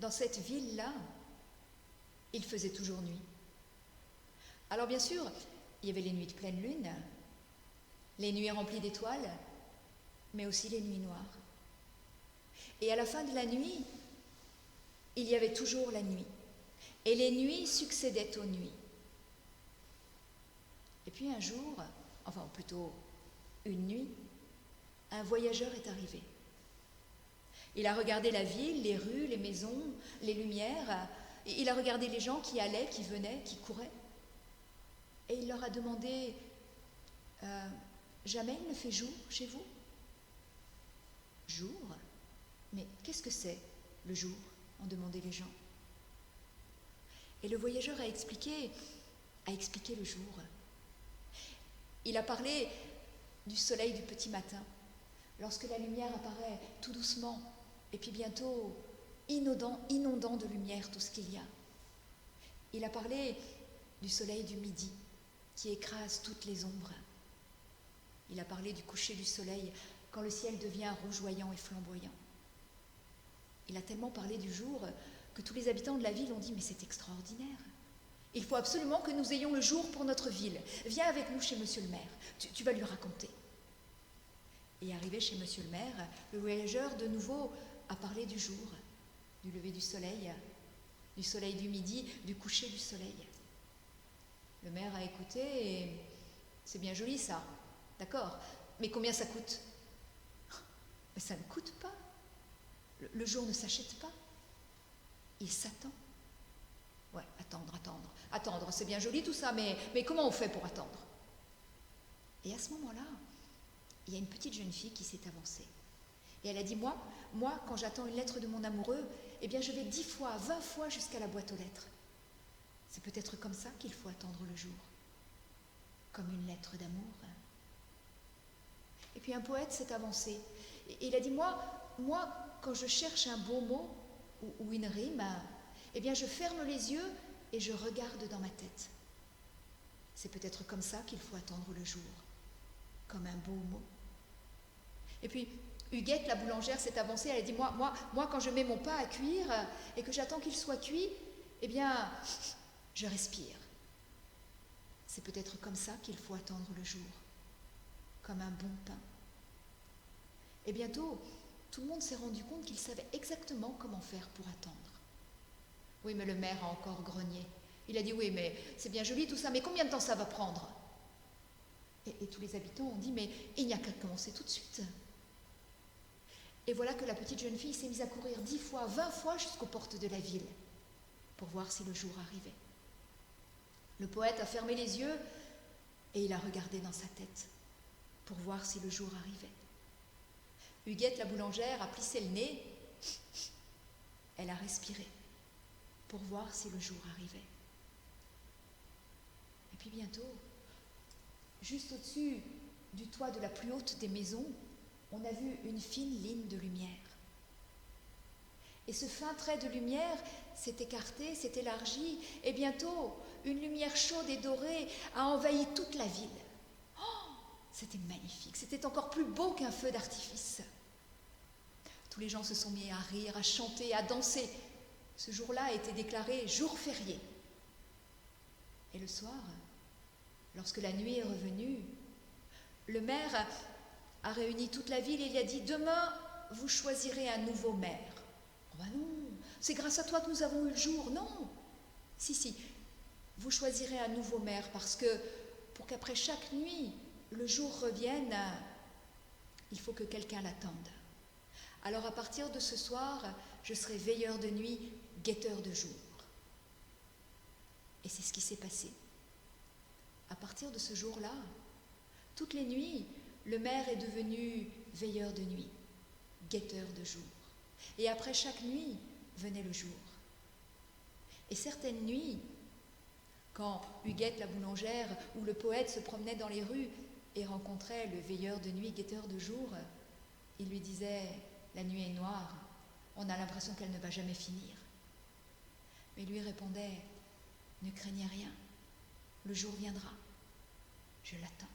dans cette ville-là, il faisait toujours nuit. Alors bien sûr, il y avait les nuits de pleine lune, les nuits remplies d'étoiles, mais aussi les nuits noires. Et à la fin de la nuit, il y avait toujours la nuit. Et les nuits succédaient aux nuits. Et puis un jour, enfin plutôt une nuit, un voyageur est arrivé. Il a regardé la ville, les rues, les maisons, les lumières. Il a regardé les gens qui allaient, qui venaient, qui couraient. Et il leur a demandé « Jamais il ne fait jour chez vous ?» « Jour ? Mais qu'est-ce que c'est, le jour ?» ont demandé les gens. Et le voyageur a expliqué le jour. Il a parlé du soleil du petit matin, lorsque la lumière apparaît tout doucement, et puis bientôt inondant de lumière tout ce qu'il y a. Il a parlé du soleil du midi, qui écrase toutes les ombres. Il a parlé du coucher du soleil, quand le ciel devient rougeoyant et flamboyant. Il a tellement parlé du jour que tous les habitants de la ville ont dit « Mais c'est extraordinaire. Il faut absolument que nous ayons le jour pour notre ville. Viens avec nous chez monsieur le maire. Tu vas lui raconter. » Et arrivé chez monsieur le maire, le voyageur de nouveau a parlé du jour, du lever du soleil du midi, du coucher du soleil. Le maire a écouté et « C'est bien joli ça, d'accord, mais combien ça coûte ?» « Mais ça ne coûte pas. Le jour ne s'achète pas. Il s'attend. » Ouais, attendre, c'est bien joli tout ça, mais comment on fait pour attendre? Et à ce moment-là, il y a une petite jeune fille qui s'est avancée. Et elle a dit, moi, quand j'attends une lettre de mon amoureux, eh bien je vais 10 fois, 20 fois jusqu'à la boîte aux lettres. C'est peut-être comme ça qu'il faut attendre le jour, comme une lettre d'amour. Et puis un poète s'est avancé. Et il a dit, moi, quand je cherche un beau mot ou une rime, eh bien je ferme les yeux et je regarde dans ma tête. C'est peut-être comme ça qu'il faut attendre le jour, comme un beau mot. Et puis Huguette, la boulangère, s'est avancée, elle a dit, moi quand je mets mon pain à cuire et que j'attends qu'il soit cuit, eh bien je respire. C'est peut-être comme ça qu'il faut attendre le jour, comme un bon pain. Et bientôt, tout le monde s'est rendu compte qu'il savait exactement comment faire pour attendre. Oui, mais le maire a encore grogné. Il a dit, oui, mais c'est bien joli tout ça, mais combien de temps ça va prendre? Et tous les habitants ont dit, mais il n'y a qu'à commencer tout de suite. Et voilà que la petite jeune fille s'est mise à courir 10 fois, 20 fois jusqu'aux portes de la ville, pour voir si le jour arrivait. Le poète a fermé les yeux et il a regardé dans sa tête, pour voir si le jour arrivait. Huguette, la boulangère, a plissé le nez. Elle a respiré pour voir si le jour arrivait. Et puis bientôt, juste au-dessus du toit de la plus haute des maisons, on a vu une fine ligne de lumière. Et ce fin trait de lumière s'est écarté, s'est élargi, et bientôt, une lumière chaude et dorée a envahi toute la ville. C'était magnifique, c'était encore plus beau qu'un feu d'artifice. Tous les gens se sont mis à rire, à chanter, à danser. Ce jour-là a été déclaré jour férié. Et le soir, lorsque la nuit est revenue, le maire a réuni toute la ville et il a dit « Demain, vous choisirez un nouveau maire. » « Oh ben non, c'est grâce à toi que nous avons eu le jour. » Non. Si, vous choisirez un nouveau maire parce que pour qu'après chaque nuit, le jour revienne, il faut que quelqu'un l'attende. Alors à partir de ce soir, je serai veilleur de nuit, guetteur de jour. Et c'est ce qui s'est passé. À partir de ce jour-là, toutes les nuits, le maire est devenu veilleur de nuit, guetteur de jour. Et après chaque nuit, venait le jour. Et certaines nuits, quand Huguette, la boulangère, ou le poète se promenaient dans les rues et rencontraient le veilleur de nuit, guetteur de jour, il lui disait « La nuit est noire, on a l'impression qu'elle ne va jamais finir. » Mais il lui répondait « Ne craignez rien, le jour viendra, je l'attends. »